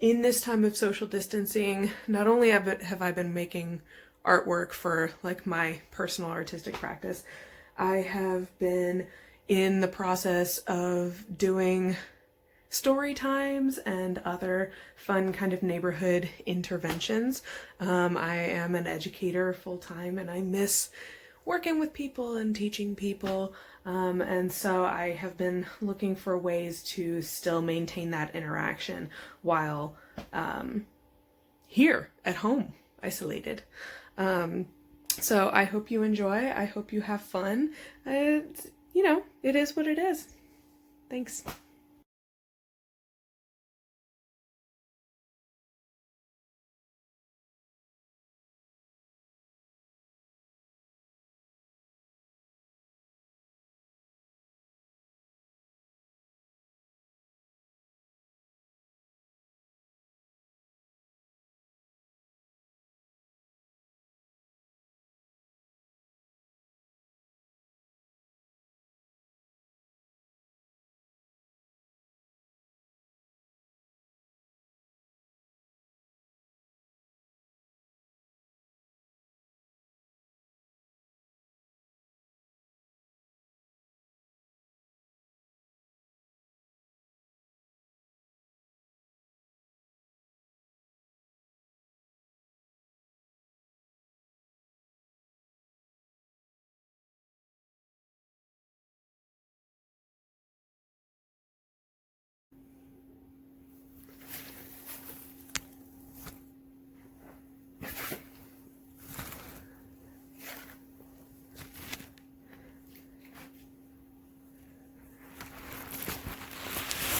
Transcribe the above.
in this time of social distancing, not only have I been making artwork for like my personal artistic practice, I have been in the process of doing story times and other fun kind of neighborhood interventions. I am an educator full time and I miss working with people and teaching people. And so I have been looking for ways to still maintain that interaction while here at home, isolated. So I hope you enjoy. I hope you have fun. It is what it is. Thanks.